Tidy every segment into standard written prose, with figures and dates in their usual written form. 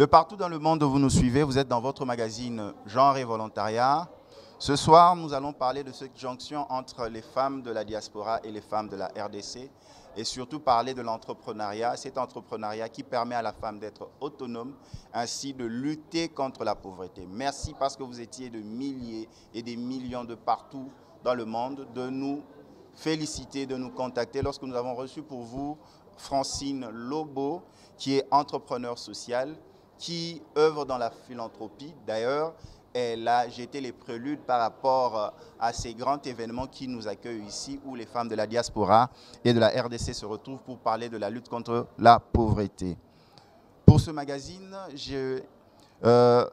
De partout dans le monde où vous nous suivez, vous êtes dans votre magazine Genre et Volontariat. Ce soir, nous allons parler de cette jonction entre les femmes de la diaspora et les femmes de la RDC et surtout parler de l'entrepreneuriat, cet entrepreneuriat qui permet à la femme d'être autonome ainsi de lutter contre la pauvreté. Merci parce que vous étiez de milliers et des millions de partout dans le monde de nous féliciter, de nous contacter lorsque nous avons reçu pour vous Francine Lobo, qui est entrepreneur social, qui œuvre dans la philanthropie. D'ailleurs, elle a jeté les préludes par rapport à ces grands événements qui nous accueillent ici, où les femmes de la diaspora et de la RDC se retrouvent pour parler de la lutte contre la pauvreté. Pour ce magazine, j'ai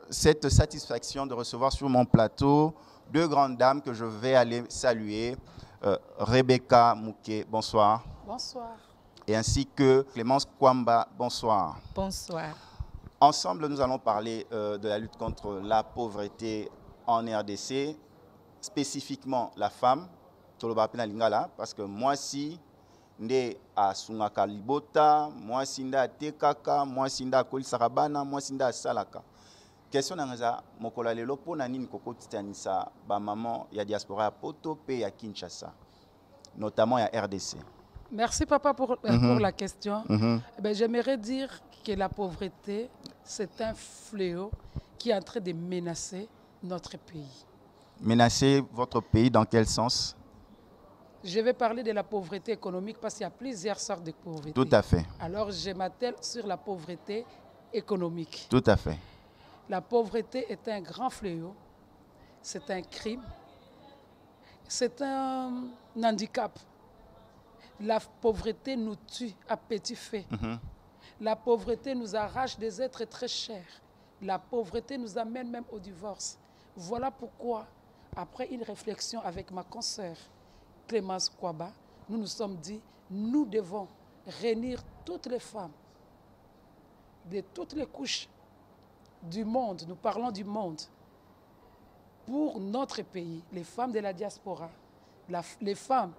cette satisfaction de recevoir sur mon plateau deux grandes dames que je vais aller saluer. Rebecca Mouquet, bonsoir. Bonsoir. Et ainsi que Clémence Kwamba, bonsoir. Bonsoir. Ensemble, nous allons parler de la lutte contre la pauvreté en RDC, spécifiquement la femme, parce que moi si nde a Sungaka Libota, moi si nde a Tekaka, moi si nde a Kolisarabana, moi si nde a Salaka. Question nangaza mokola lelo po na nini koko titanisa ba maman ya diaspora ya Poto pe ya Kinshasa, notamment ya RDC. Merci papa pour la question. J'aimerais dire que la pauvreté, c'est un fléau qui est en train de menacer notre pays. Menacer votre pays dans quel sens? Je vais parler de la pauvreté économique parce qu'il y a plusieurs sortes de pauvreté. Tout à fait. Alors je m'attelle sur la pauvreté économique. Tout à fait. La pauvreté est un grand fléau, c'est un crime, c'est un handicap. La pauvreté nous tue à petit feu. La pauvreté nous arrache des êtres très chers. La pauvreté nous amène même au divorce. Voilà pourquoi, après une réflexion avec ma consoeur Clémence Kwamba, nous nous sommes dit, nous devons réunir toutes les femmes de toutes les couches du monde, nous parlons du monde, pour notre pays, les femmes de la diaspora, les femmes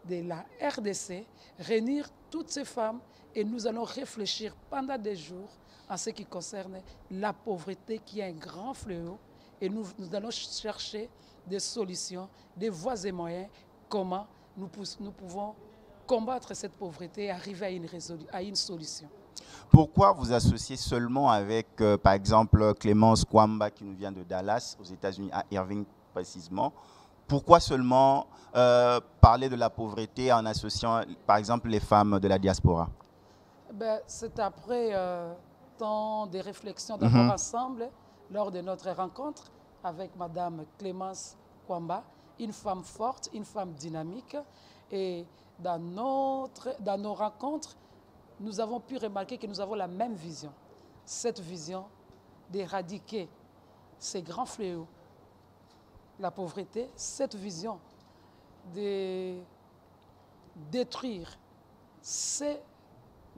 de la RDC, réunir toutes ces femmes et nous allons réfléchir pendant des jours en ce qui concerne la pauvreté qui est un grand fléau et nous allons chercher des solutions, des voies et moyens, comment nous pouvons combattre cette pauvreté et arriver à une solution. Pourquoi vous associez seulement avec, par exemple, Clémence Kwamba qui nous vient de Dallas, aux États-Unis, à Irving précisément? Pourquoi seulement parler de la pauvreté en associant, par exemple, les femmes de la diaspora? C'est après tant de réflexions d'abord ensemble, lors de notre rencontre avec Madame Clémence Kwamba, une femme forte, une femme dynamique. Et dans nos rencontres, nous avons pu remarquer que nous avons la même vision. Cette vision d'éradiquer ces grands fléaux, la pauvreté, cette vision de détruire ces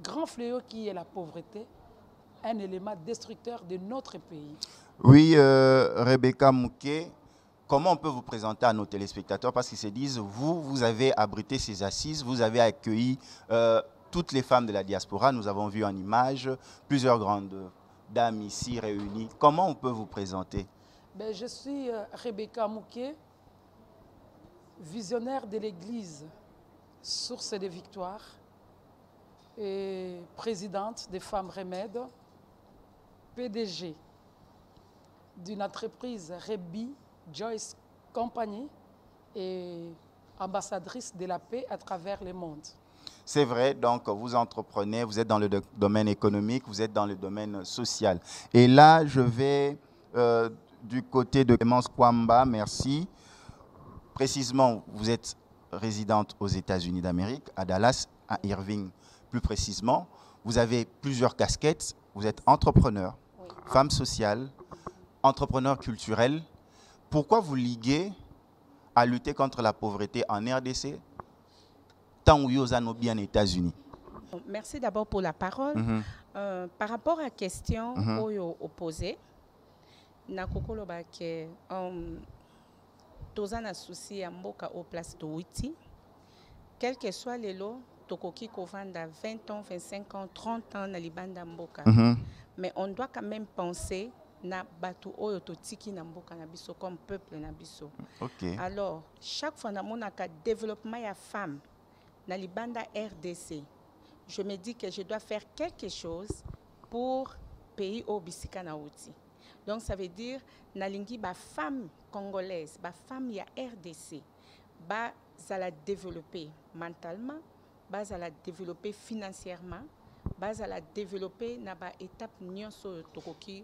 grands fléaux qui est la pauvreté, un élément destructeur de notre pays. Oui, Rebecca Mouquet, comment on peut vous présenter à nos téléspectateurs? Parce qu'ils se disent, vous avez abrité ces assises, vous avez accueilli toutes les femmes de la diaspora. Nous avons vu en image plusieurs grandes dames ici réunies. Comment on peut vous présenter? Je suis Rebecca Mouquet, visionnaire de l'Église Source de Victoire et présidente des Femmes Remèdes, PDG d'une entreprise Rebi Joyce Company et ambassadrice de la paix à travers le monde. C'est vrai, donc vous entreprenez, vous êtes dans le domaine économique, vous êtes dans le domaine social. Et là, je vais du côté de Clémence Kwamba, merci. Précisément, vous êtes résidente aux États-Unis d'Amérique, à Dallas, à Irving plus précisément. Vous avez plusieurs casquettes, vous êtes entrepreneur, oui, femme sociale, entrepreneur culturel. Pourquoi vous liguez à lutter contre la pauvreté en RDC tant où vous êtes bien aux États-Unis? Merci d'abord pour la parole. Par rapport à la question opposée, nakokoloba ke toza na souci ya mboka au place de Witi, quel que soit les lots, tokoki kovanda 20 ans, 25 ans, 30 ans na libanda mboka. Mais on doit quand même penser na batu oyo totiki na mboka na biso comme peuple na biso. Alors, chaque fois na monaka développement ya femme na libanda RDC, je me dis que je dois faire quelque chose pour pays au bisika na outi. Donc ça veut dire nalingi ba femme congolaise, ba femme ya RDC, ba ça la développer mentalement, ba ça la développer financièrement, ba ça la développer na ba étape nyonso tokoki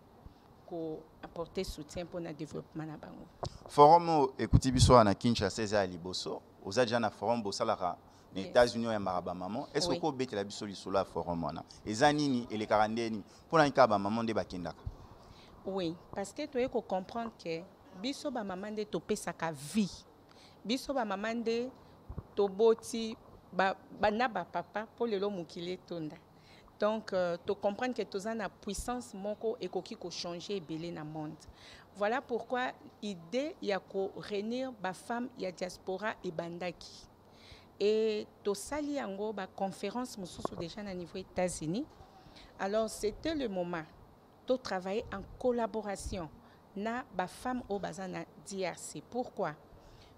ko apporter soutien pour le développement na bango. Forum écoutez biso na Kinshasa za liboso, oza déjà na forum bosalaka aux États-Unis ya maraba maman. Est-ce que ko betela biso lisolo ya forum wana? Eza nini ele karandeni pour na nkaba maman de bakendaka? Oui, parce que tu as comprendre que biso ba maman de topesaka vie. Biso ba maman de toboti ba na ba papa pour lelo mukile tonda. Donc tu comprends que tu as une puissance moko ekoki ko changer belé na monde. Voilà pourquoi l'idée ya ko réunir ba femme ya diaspora et bandaki. Et to sali yango ba conférence mususu déjà na niveau États-Unis. Alors c'était le moment de travailler en collaboration na ba femme au bazana DRC. Pourquoi?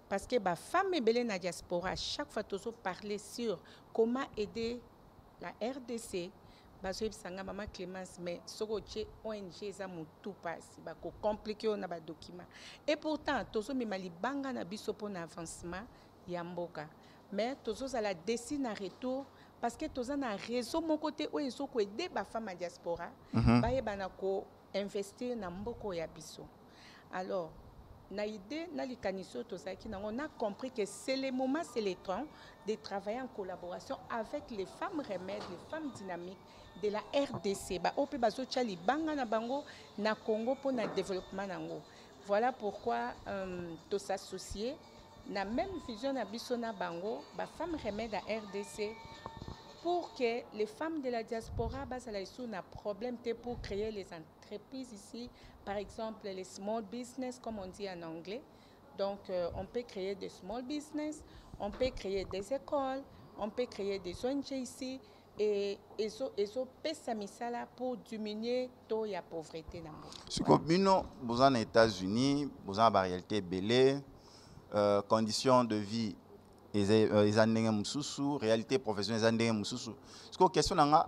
Parce que ba femme ebele na diaspora chaque fois toujours parler sur comment aider la RDC. Bazoib sanga maman Clémence mais sokoche ONG za mutu passe ba ko compliqué na ba document. Et pourtant tozo mimali banga na biso pour avancement ya mboka. Mais tozo za la dessine en retour parce que tous en a réseau mon côté où ils ont aider ba femme à diaspora ba yebana ko investir na mboko ya biso. Alors na idée na likaniso tozaki na on a compris que c'est le moment, c'est le temps de travailler en collaboration avec les femmes remèdes, les femmes dynamiques de la RDC ba ope bazo chali banga na bango na Congo pour na développement nango. Voilà pourquoi to s'associer na même vision na biso na bango ba femme remède à RDC pour que les femmes de la diaspora basent un problème pour créer les entreprises ici, par exemple les small business comme on dit en anglais. Donc on peut créer des small business, on peut créer des écoles, on peut créer des ONG ici et eso pesa misala pour diminuer taux ya pauvreté dans le monde. Si vous êtes aux États-Unis, vous avez la réalité belée, conditions de vie les andenge mususu, réalité professionnelle les andenge mususu. Ce que question nanga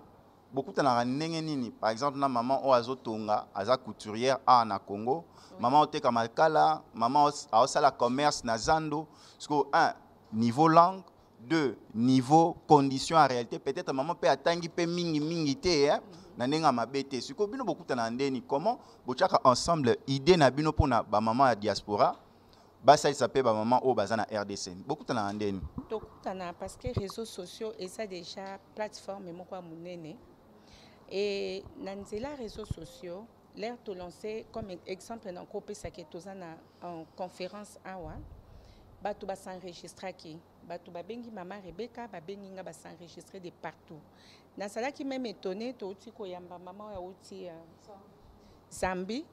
beaucoup de ndenge nini. Par exemple na maman o azotonga aza couturière na Congo, maman ote kamalkala, maman a aussi la commerce na Zando. Ce que un niveau langue, deux niveau conditions en réalité peut-être maman peut attangi pe mingi te na ndenga mabete. Ce que bino beaucoup de ndeni comment bochaka ensemble idée na bino pona ba maman ya diaspora. Ça s'appelle maman au bazana RDC. Beaucoup de ndeni. Tokutana parce que les réseaux sociaux et ça déjà plateforme moko munene et nanzela réseaux sociaux l'air to lancer comme exemple dans copé ça que tozana en conférence awa batu ba s'enregistrer qui batu ba bengi maman Rebecca ba bengi nga ba s'enregistrer de partout. Na sala qui même étonné to uti ko yamba maman ya uti Zambie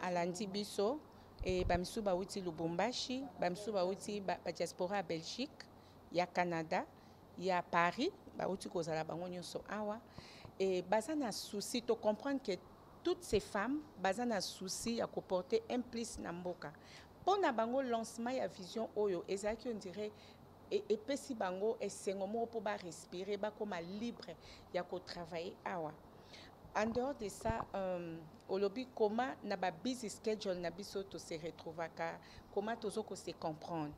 alandi biso. Et bamisu ba uti Lubumbashi, bamisu ba uti ba diaspora Belgique, il y a Canada, il y a Paris, ba uti kozala bango nyonso awa et bazana souci to comprendre que toutes ces femmes bazana souci à porter un plus na mboka. Pour na bango lancement ya vision oyo ezaki on dirait et pesi bango et sengomo pour ba respirer ba comme libre ya ko travailler awa. En dehors de ça, au lobby, comment na ba busy schedule na biso to se retrouver comment to se comprendre.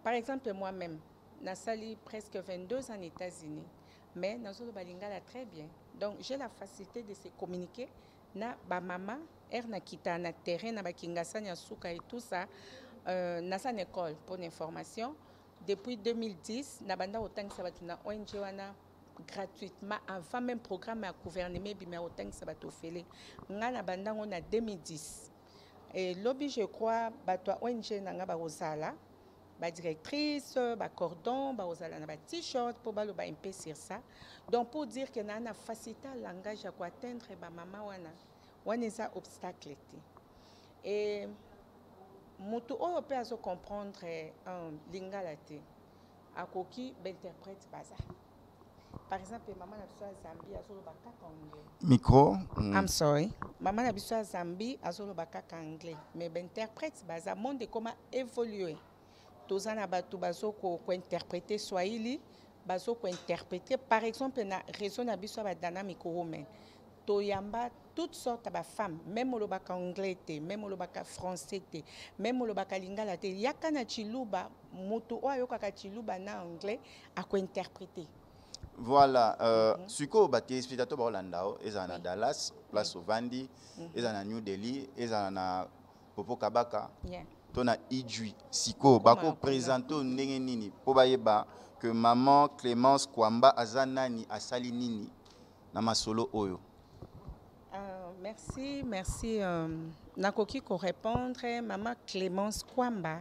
Par exemple, moi-même, na sali presque 22 ans aux États-Unis, mais na zolo balingala très bien. Donc j'ai la facilité de se communiquer na ba maman na kita na terrain na ba kingasa nya suka et tout ça na sa école pour l'information. Depuis 2010, na banda otang sabatu na ONG wana gratuitement avant même programme à gouvernement bima autant que ça va tout faire ngana bandango na 2010 et lobby je crois ba toi ONG nanga ba osala ba directrice ba cordon ba osala na ba t-shirt pour ba lo ba impé sur ça donc pour dire que na facilité langage à quoi atteindre ba maman wana ça obstacle et mutu oyo pe azo comprendre lingala te akoki ba interprète baza par exemple maman na biso ya Zambie azoloba kaka anglais. Micro. I'm sorry. Maman na biso ya Zambie azoloba kaka anglais, mais interprète baza monde comment évoluer. Toza na bato bazoko ko interpréter Swahili, bazoko interpréter par exemple na réseau na biso ba dynamique romaine. Toyamba toutes sortes de femmes, même au lobaka anglais, même au lobaka français, même au lobaka lingala, yaka na chiluba, moto o ayoka ka chiluba na anglais, à quoi interpréter. Voilà, suko ba téléspectateur ba Hollanda, ezana Dallas, place Ovandi, ezana New Delhi, ezana Popo Kabaka. Tona Idjui, siko bako présento ndenge nini po bayeba que maman Clémence Kwamba azanani asali nini na masolo oyo. Merci. Nakoki ko répondre. Maman Clémence Kwamba,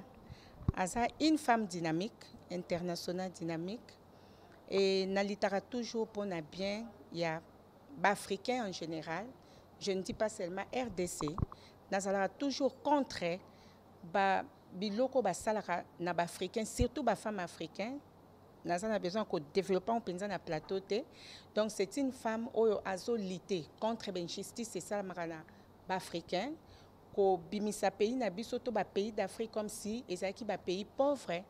une femme dynamique, internationale dynamique. Et nalitara toujours pour na bien, il y a Africains en général. Je ne dis pas seulement RDC. Nazala toujours contre biloko basalaka na Africains, surtout ba femmes africaines. Nous avons besoin de développer un pays na plateau. Donc c'est une femme qui a lutté contre l'injustice et ça marana africain ko bimisa pays na biso to ba pays d'Afrique comme si ezaki ba pays pauvre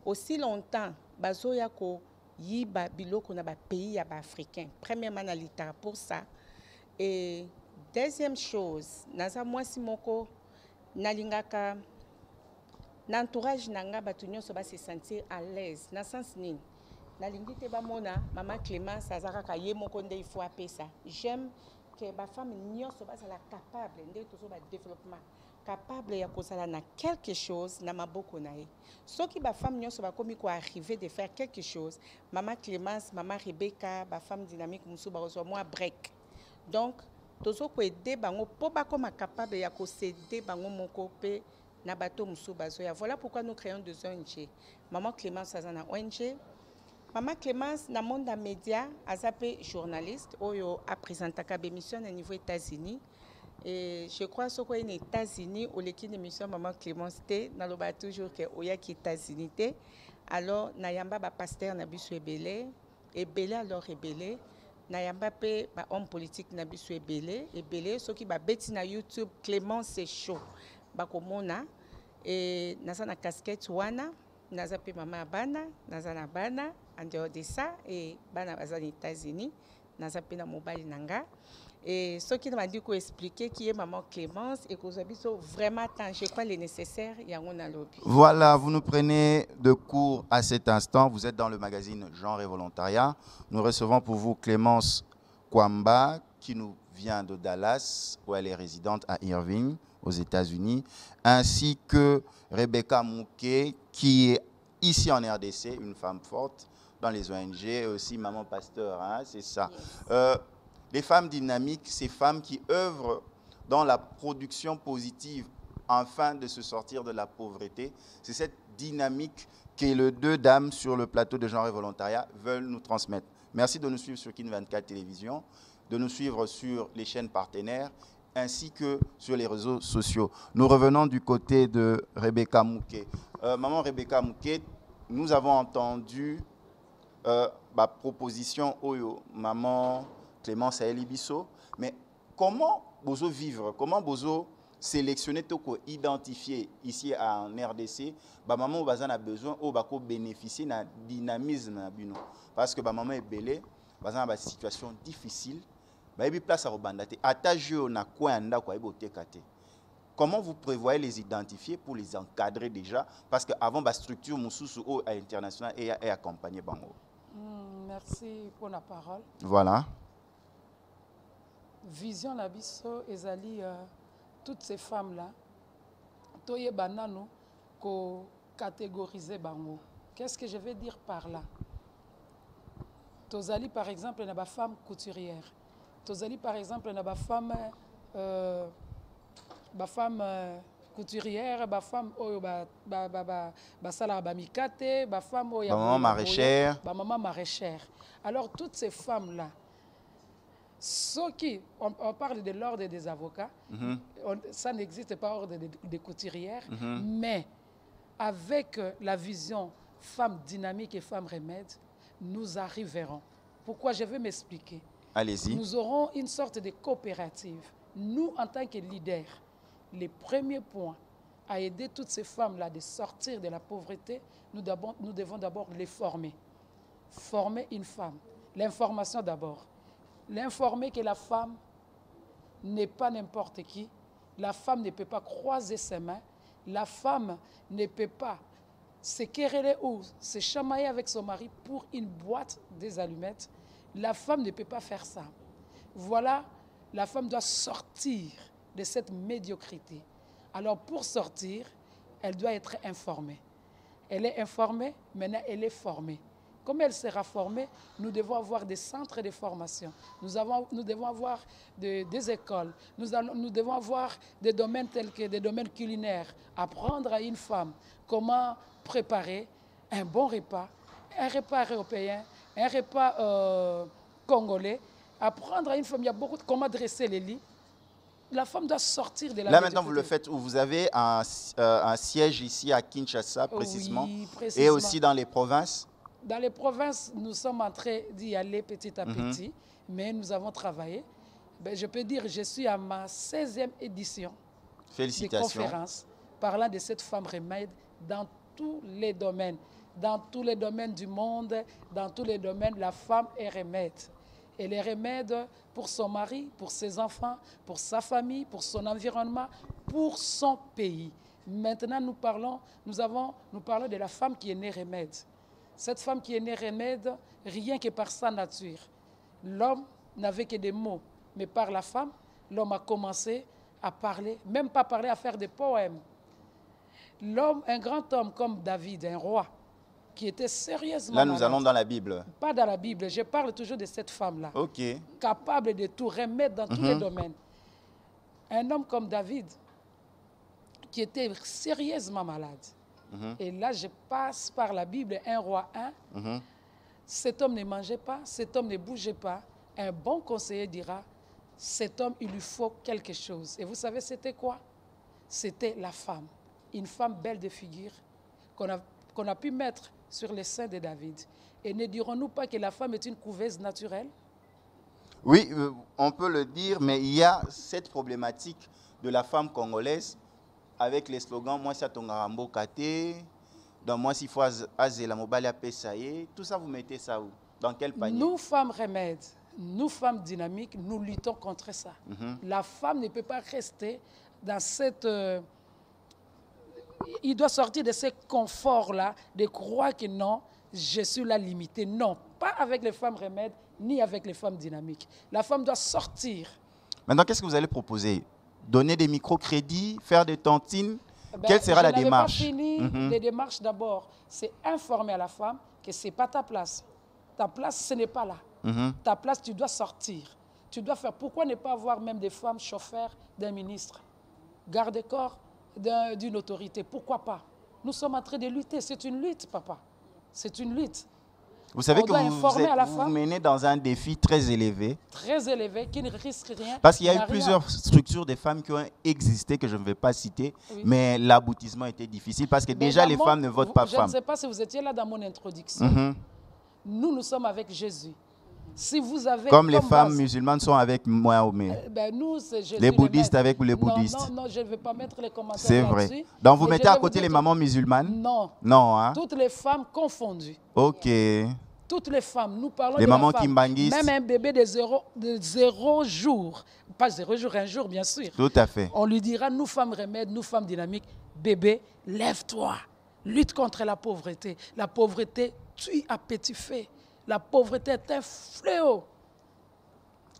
aussi longtemps bazoya ko yiba biloko na ba pays ya ba africain. Premièrement na litara pour ça. Et deuxième chose, naza mwasi moko nalingaka l'entourage nanga batu nyonso ba se sentir à l'aise na sens nini nalingi te bamona maman Clémence azaka ye moko nde il faut appeler ça. J'aime que ba femme nyonso ba sala capable nde tozo ba développement capable ya kozala na quelque chose na maboko na ye. Soki ba femme nyonso ba komi ko arriver de faire quelque chose, maman Clémence, maman Rebecca, ba femme dynamique musu ba reçoit moi break. Donc tozo ko aider bango po ba koma capable ya ko céder bango moko pe na bato musu bazoya. Voilà pourquoi nous créons des ONG. Maman Clémence azana ONG. Maman Clémence na monde des médias azapé journaliste oyo a présenté ka émission au niveau États-Unis. Et je crois que aux États-Unis ou l'équipe d'émission Maman Clémence té na loba toujours que oya ki États-Unis té. Alors na yamba ba pasteur na biso ebele alors ebele na yamba pe ba homme politique na biso ebele soki ba beti na YouTube Clémence c'est chaud. Bakomona et naza na casquette wana naza pe mama bana naza na bana en dehors de ça et bana baza aux États-Unis naza pe na mobile nanga et ce qui m'a dit ko expliquer qui est maman Clémence et que biso vraiment tant je crois le nécessaire yango na lobby. Voilà, vous nous prenez de court à cet instant, vous êtes dans le magazine Genre et Volontariat. Nous recevons pour vous Clémence Kwamba qui nous vient de Dallas où elle est résidente à Irving aux États-Unis, ainsi que Rebecca Mouké, qui est ici en RDC, une femme forte dans les ONG, et aussi maman pasteur, hein, c'est ça. Les femmes dynamiques, ces femmes qui œuvrent dans la production positive, afin de se sortir de la pauvreté. C'est cette dynamique que les deux dames sur le plateau de Genre et Volontariat veulent nous transmettre. Merci de nous suivre sur Kin 24 Télévision, de nous suivre sur les chaînes partenaires, ainsi que sur les réseaux sociaux. Nous revenons du côté de Rebecca Mouké. Maman Rebecca Mouké, nous avons entendu ma proposition Oyo, maman Clémence Aelibiso, mais comment bozo vivre, comment bozo sélectionner, identifier ici en RDC, maman a besoin de bénéficier d'un dynamisme, parce que maman est belée, dans une situation difficile. Place à rebandate. Comment vous prévoyez les identifier pour les encadrer déjà? Parce qu'avant, la structure internationale est accompagnée. Merci pour la parole. Voilà. Vision Labiso ezali toutes ces femmes-là, toye banano ko catégoriser bango. Qu'est-ce que je veux dire par là? Tozali par exemple na ba femme couturière. Tozali par exemple na ba femme couturière, ba femme oyo ba sala ba mikate, ba femme oyo maman maraîchère, ba maman maraîchère. Alors toutes ces femmes là, ceux qui on parle de l'ordre des avocats, ça n'existe pas ordre des couturières, mais avec la vision femme dynamique et femme remède, nous arriverons Pourquoi? Je vais m'expliquer. Allez-y. Nous aurons une sorte de coopérative. Nous, en tant que leaders, les premiers points à aider toutes ces femmes-là de sortir de la pauvreté, nous devons d'abord les former. Former une femme. L'information d'abord. L'informer que la femme n'est pas n'importe qui. La femme ne peut pas croiser ses mains. La femme ne peut pas se quereller ou se chamailler avec son mari pour une boîte des allumettes. La femme ne peut pas faire ça. Voilà, la femme doit sortir de cette médiocrité. Alors pour sortir, elle doit être informée. Elle est informée, maintenant elle est formée. Comme elle sera formée, nous devons avoir des centres de formation. Nous devons avoir des écoles. Nous devons avoir des domaines tels que des domaines culinaires. Apprendre à une femme comment préparer un bon repas, un repas européen, un repas congolais. Apprendre à une femme, il y a beaucoup de comment dresser les lits. La femme doit sortir de la Là, maintenant, vous le faites où vous avez un siège ici à Kinshasa, précisément, Oui, et précisément. aussi dans les provinces. Dans les provinces, nous sommes en train d'y aller petit à petit, mais nous avons travaillé. Ben, je peux dire que je suis à ma 16e édition de Félicitations. conférence parlant de cette femme remède dans tous les domaines. Dans tous les domaines du monde, dans tous les domaines, la femme est remède. Elle est remède pour son mari, pour ses enfants, pour sa famille, pour son environnement, pour son pays. Maintenant, nous parlons de la femme qui est née remède. Cette femme qui est née remède, rien que par sa nature. L'homme n'avait que des mots, mais par la femme, l'homme a commencé à parler, même pas parler, à faire des poèmes. L'homme, un grand homme comme David, un roi, qui était sérieusement Là, nous malade. allons dans la Bible. Pas dans la Bible, je parle toujours de cette femme-là. OK. Capable de tout remettre dans tous les domaines. Un homme comme David, qui était sérieusement malade. Et là, je passe par la Bible, 1 Roi 1. Cet homme ne mangeait pas, cet homme ne bougeait pas. Un bon conseiller dira, cet homme, il lui faut quelque chose. Et vous savez, c'était quoi? C'était la femme. Une femme belle de figure qu'on a pu mettre sur les seins de David. Et ne dirons-nous pas que la femme est une couveuse naturelle? Oui, on peut le dire, mais il y a cette problématique de la femme congolaise avec les slogans « Moi, c'est ton garambo kate », donc « Moi, s'il faut azer la mobile à pesaye ». Tout ça, vous mettez ça où? Dans quel panier? Nous, femmes remèdes, nous, femmes dynamiques, nous luttons contre ça. La femme ne peut pas rester dans cette... il doit sortir de ce confort-là, de croire que non, je suis là limité. Non, pas avec les femmes remèdes, ni avec les femmes dynamiques. La femme doit sortir. Maintenant, qu'est-ce que vous allez proposer? Donner des microcrédits, faire des tontines? Quelle sera la démarche? Je n'avais pas fini les démarches d'abord. C'est informer à la femme que ce n'est pas ta place. Ta place, ce n'est pas là. Ta place, tu dois sortir. Tu dois faire. Pourquoi ne pas avoir même des femmes chauffeurs d'un ministre, garde-corps d'une autorité? Pourquoi pas? Nous sommes en train de lutter. C'est une lutte, papa. C'est une lutte. Vous savez que vous menez dans un défi très élevé. Très élevé, qui ne risque rien. Parce qu'il y a eu plusieurs structures de femmes qui ont existé, que je ne vais pas citer, mais l'aboutissement était difficile parce que déjà les femmes ne votent pas femmes. Je ne sais pas si vous étiez là dans mon introduction. Nous sommes avec Jésus. Si vous avez comme les femmes musulmanes sont avec Mahomet. Nous, c'est Jésus. Les bouddhistes avec les bouddhistes. Non, je ne vais pas mettre les commentaires. C'est vrai. Donc vous mettez à côté les mamans musulmanes? Non. Non, hein? Toutes les femmes confondues. OK. Toutes les femmes, nous parlons les de mamans la femme. kimbanguistes. Même un bébé de 0 jour, pas 0 jour, 1 jour, bien sûr. Tout à fait. On lui dira, nous femmes remèdes, nous femmes dynamiques, bébé, lève-toi, lutte contre la pauvreté. La pauvreté tue à petit feu. La pauvreté est un fléau.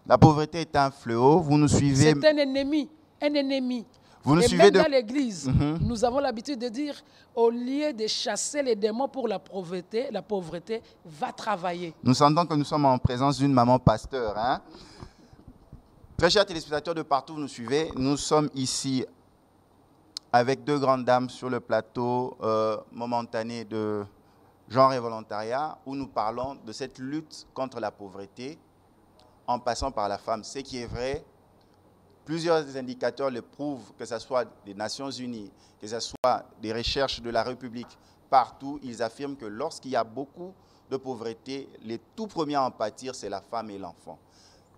La pauvreté est un fléau. Vous nous suivez. C'est un ennemi, un ennemi. Vous nous et suivez même dans l'église, nous avons l'habitude de dire, au lieu de chasser les démons pour la pauvreté va travailler. Nous sentons que nous sommes en présence d'une maman pasteur. Hein? Très chers téléspectateurs de partout, vous nous suivez. Nous sommes ici avec 2 grandes dames sur le plateau momentané de Genre et Volontariat, où nous parlons de cette lutte contre la pauvreté en passant par la femme. Ce qui est vrai, plusieurs indicateurs le prouvent, que ce soit des Nations Unies, que ce soit des recherches de la République, partout, ils affirment que lorsqu'il y a beaucoup de pauvreté, les tout premiers à en pâtir, c'est la femme et l'enfant.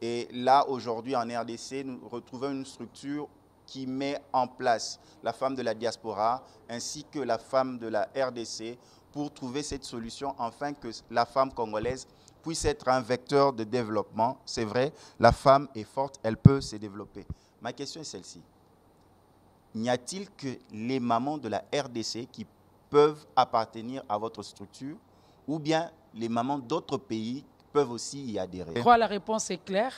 Et là, aujourd'hui, en RDC, nous retrouvons une structure qui met en place la femme de la diaspora ainsi que la femme de la RDC pour trouver cette solution afin que la femme congolaise puisse être un vecteur de développement. C'est vrai, la femme est forte, elle peut se développer. Ma question est celle-ci. N'y a-t-il que les mamans de la RDC qui peuvent appartenir à votre structure ou bien les mamans d'autres pays peuvent aussi y adhérer? Je crois que la réponse est claire.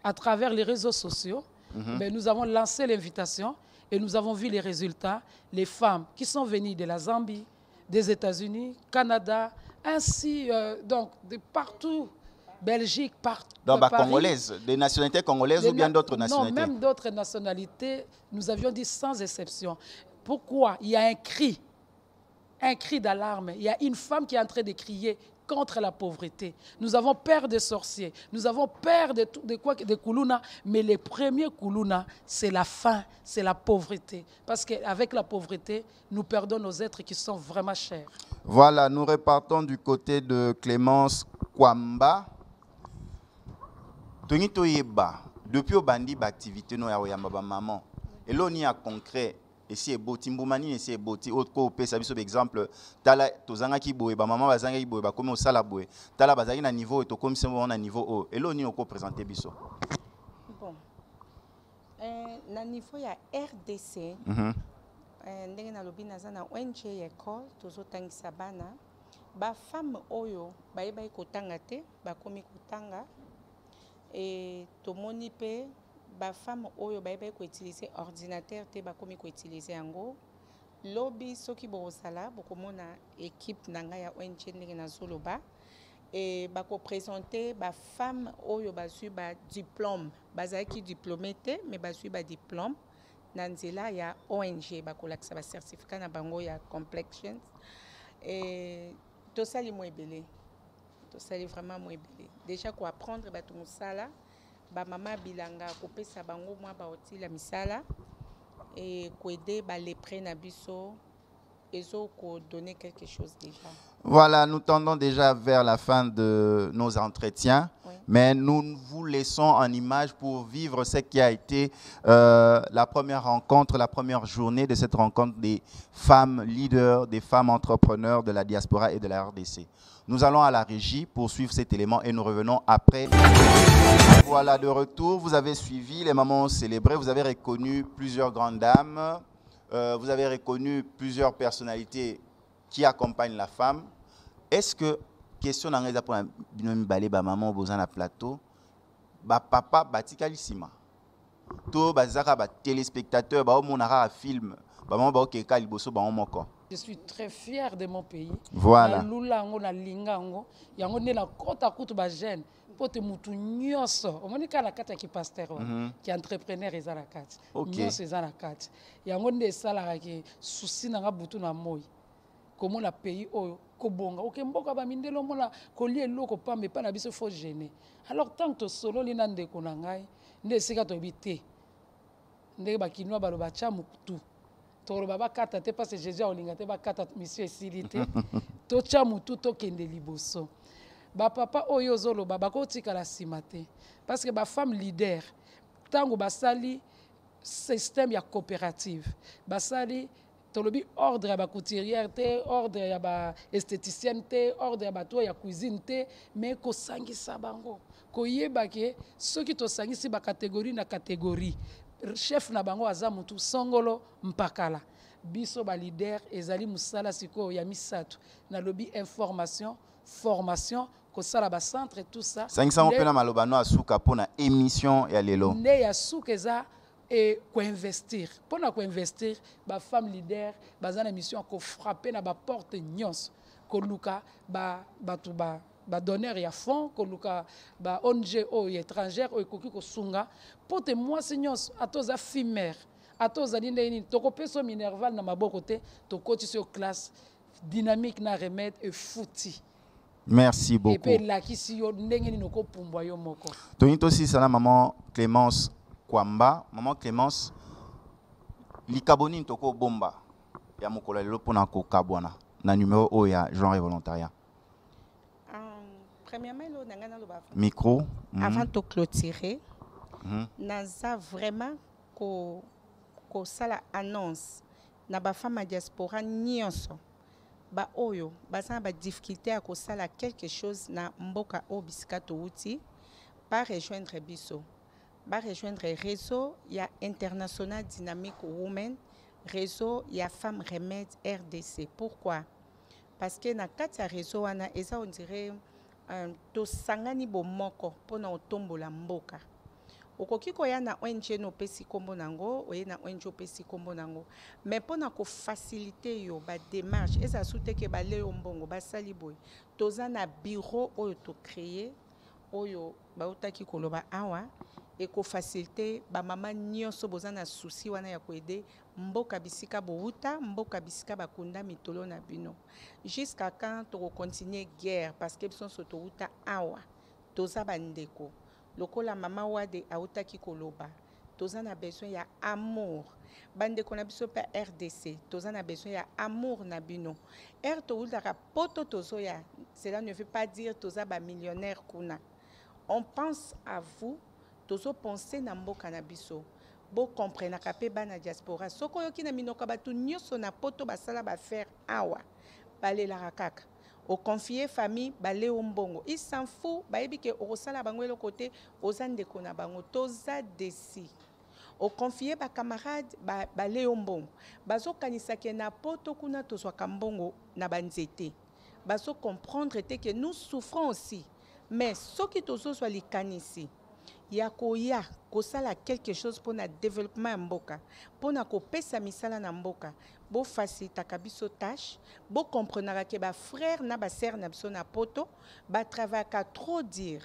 À travers les réseaux sociaux, nous avons lancé l'invitation et nous avons vu les résultats. Les femmes qui sont venues de la Zambie, des États-Unis, Canada, ainsi donc de partout, Belgique, partout. Donc, congolaises, des nationalités congolaises ou bien d'autres nationalités? Non, même d'autres nationalités, nous avions dit sans exception. Pourquoi? Il y a un cri d'alarme. Il y a une femme qui est en train de crier contre la pauvreté. Nous avons peur des sorciers, nous avons peur de Kuluna, mais les premiers Kuluna, c'est la faim, c'est la pauvreté. Parce qu'avec la pauvreté, nous perdons nos êtres qui sont vraiment chers. Voilà, nous repartons du côté de Clémence Kwamba. Depuis au bandi activité no ya maman. Et là on y a concret. Et si boti mbumani et si boti autre ko pe sabiso exemple tala tozanga ki boye ba maman bazanga ki boye ba comme au sala boye tala bazaki na niveau et to comme si on a niveau haut et là on y a ko présenter biso. Bon. Na niveau ya RDC. Ndenge na lobi naza na ONG école tozotangisa bana ba femme oyo ba yeba kotanga te ba komi kotanga et tomoni pe ba femme oyo ba yeba ko utiliser ordinateur te ba komi ko utiliser yango lobi soki bosala bokomona équipe nanga ya ONG ndenge na zoloba et ba ko présenter ba femme oyo ba su ba diplôme bazaki diplômé te mais ba su ba diplôme nanzela ya ONG ba kolakisa ba certificat na bango ya complexions et to sali mo ebele to sali vraiment mo ebele déjà ko apprendre ba to musala ba mama bilanga ko pesa bango mwa ba otila misala et ko aider ba lepre na biso ezo ko donner quelque chose déjà. Voilà, nous tendons déjà vers la fin de nos entretiens, oui. Mais nous vous laissons en image pour vivre ce qui a été la première rencontre, la première journée de cette rencontre des femmes leaders, des femmes entrepreneurs de la diaspora et de la RDC. Nous allons à la régie pour suivre cet élément et nous revenons après. Voilà, de retour, vous avez suivi, les mamans ont célébré, vous avez reconnu plusieurs grandes dames, vous avez reconnu plusieurs personnalités qui accompagne la femme. Est-ce que, question dans les apprendre, maman besoin na plateau, papa batikalisima, to bazaka ba téléspectateur, ba monara film, maman ba okeka liboso ba moko. Je suis très fière de mon pays. Voilà. Lulango na lingango, yango ne la kota kutu ba jeune. Pote mutu nyoso, omonika la kata ki pasteur ki entrepreneur eza la kati. Nyoso eza la kati. Yango nde sala ki souci na butu na moi. Comment la pays oyo kobonga oke mboka ba mindelo mona kolie loko pambe pa na biso fo gêner. Alors tant que solo lina ndeko na ngai nde sika to bité. Ndeke ba kinwa ba loba cha mutu. To loba ba kata te parce que Jésus olinga te ba kata monsieur silité. To cha mutu to kende liboso. Ba papa oyo zolo ba ko tika la simate parce que ba femme leader tango basali système ya coopérative basali tolobi ordre ya ba couturière te ordre ya ba esthéticienne te ordre ya ba to ya cuisine te mais ko sangisa bango ko yeba ke soki to sangisi ba catégorie na catégorie chef na bango aza mutu songolo mpakala biso ba leader ezali musala siko ya misatu na lobi information formation ko sala ba centre et tout ça sangisa mo pena malobano asuka pona émission ya lelo ne ya sukeza et co-investir. Pour co-investir, ba femme leader, bazana émission ko frapper na ba porte nyos, ko luka ba donneur ya fond, ko luka ba ONG o étrangère o koki ko sunga, pote moi nyos atoza fimère, atoza ndeni to ko peso minerval na maboko te, to koti sur classe dynamique na remède et fouti. Merci beaucoup. Et puis la kisi yo ndenge ni noko pumbwa yo moko. Tonito si sana maman Clémence Kwamba, maman Clémence, likaboni toko bomba ya mokolo lelo pona ko kabwana na numéro o ya genre volontariat. premièrement, Micro. avant de clôturer, naza vraiment ko sala annonce na ba femme diaspora nyonso ba oyo baza ba difficulté à ko sala quelque chose na mboka o bisika to uti ba rejoindre biso, ba rejoindre réseau ya international dynamique women, réseau ya femme remède RDC. Pourquoi? Parce que na kati ya réseau wana eza on dirait to sangani bomoko pona otombola mboka. Okoki koya na ONG no pesi kombo nango, oye na ONG pesi kombo nango. Mais pona ko faciliter yo ba démarche, eza soute ke ba leo mbongo ba sali boy. Toza na bureau oyo to créer, oyo ba utaki koloba awa et ko faciliter ba mama nyonso boza na souci wana ya ko aider mboka bisika bouta, mboka bisika bakunda mitolo na bino. Jusqu'à quand to continuer guerre parce que biso soto uta awa. Toza bandeko. Lokola mama wade autaki koloba. Toza na besoin ya amour. Bandeko na biso pa RDC. Toza na besoin ya amour na bino. To ulaka poto tozo ya. Cela ne veut pas dire toza ba millionnaire kuna. On pense à vous. Tozo penser na mboka na biso. Bo comprena kape bana diaspora. Soko yoki na minoka batu nyoso na poto basala ba faire awa. Bale la rakaka. Au confier famille balé ombongo. Il s'en fout. Baebi ke orosala bango le côté ozande kona bango toza desi. Au confier ba camarade balé ombongo. Bazo kanisa ke na poto kuna tozwa kambongo na banzete. Bazo comprendre que nous souffrons aussi. Mais ce qui tozo soit li kanisi. Yakoya kosala quelque chose pour na développement mboka. Pour na kopesa misala na mboka. Bo facilita kabiso tâche, bo comprenara que ba frère na ba sœur na biso na poto, ba travail ka trop dire.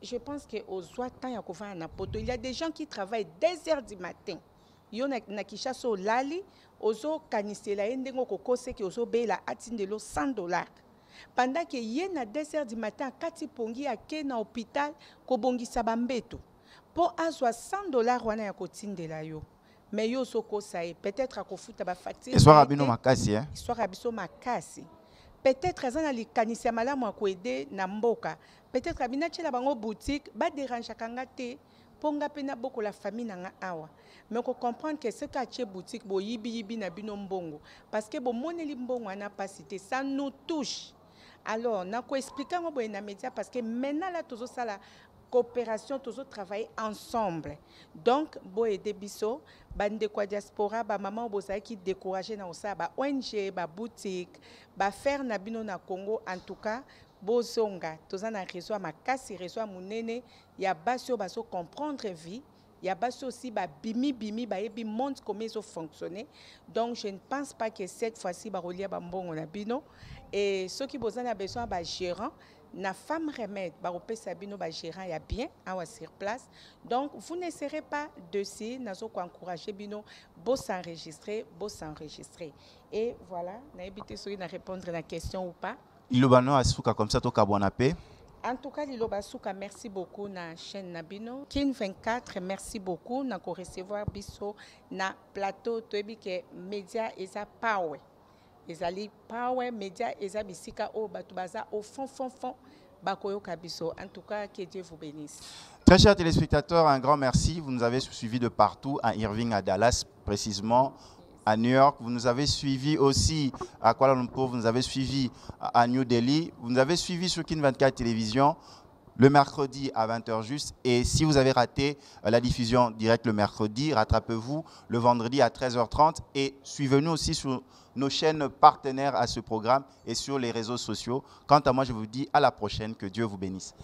Je pense que aux temps ya ko na poto, il y a des gens qui travaillent 2h du matin. Yo na kishaso lali, ozo kanisela ndengo kokose ke ozo be la atindelo $100. Pendant que yé na 2h du matin kati pongi ake na hôpital ko bongisa bambeto. Po azwa $100 wana ya kotindela yo. Mais yo soko sae peut-être à kofuta ba facture. Histoire abino makasi hein. Histoire abiso makasi. Peut-être azana li kanisia malamu a ko aider na mboka. Peut-être abina chela bango boutique ba dérange kanga te ponga pena boko la famille na awa. Mais ko comprendre que ce qu'a che boutique bo yibi na bino mbongo parce que bo moneli mbongo ana pas cité ça nous touche. Alors na ko expliquer ngo bo na média parce que maintenant là toujours ça la coopération, toujours travailler ensemble. Donc, bo aider biso, bande kwa diaspora, ba maman boza qui décourager na osa, ba ONG, ba boutique, ba faire na bino na Congo. En tout cas, bozonga, toza na réseau makasi, réseau munene, ya baso baso comprendre vie. Il y a aussi ba bimi ba yebi monde comment ils ont fonctionné. Donc je ne pense pas que cette fois-ci ba relia ba mbongo na bino et ceux qui besoin a besoin ba gérant na femme remède ba opesa bino ba gérant ya bien awa sur place. Donc vous ne serez pas dessus nazo ko encourager bino bo s'enregistrer. Et voilà, na ebité soki na répondre na question ou pas. Ilobano asuka comme ça to kabwana pe. En tout cas, Lilo Basuka, merci beaucoup na chaîne Nabino. Kin 24, merci beaucoup na ko recevoir biso na plateau toebi ke média eza power. Ezali power média eza bisika o batu baza au fond bakoyo kabiso. En tout cas, que Dieu vous bénisse. Très chers téléspectateurs, un grand merci. Vous nous avez suivis de partout, à Irving, à Dallas précisément, à New York. Vous nous avez suivis aussi à Kuala Lumpur, vous nous avez suivis à New Delhi. Vous nous avez suivis sur Kin 24 Télévision le mercredi à 20h juste. Et si vous avez raté la diffusion directe le mercredi, rattrapez-vous le vendredi à 13h30. Et suivez-nous aussi sur nos chaînes partenaires à ce programme et sur les réseaux sociaux. Quant à moi, je vous dis à la prochaine. Que Dieu vous bénisse.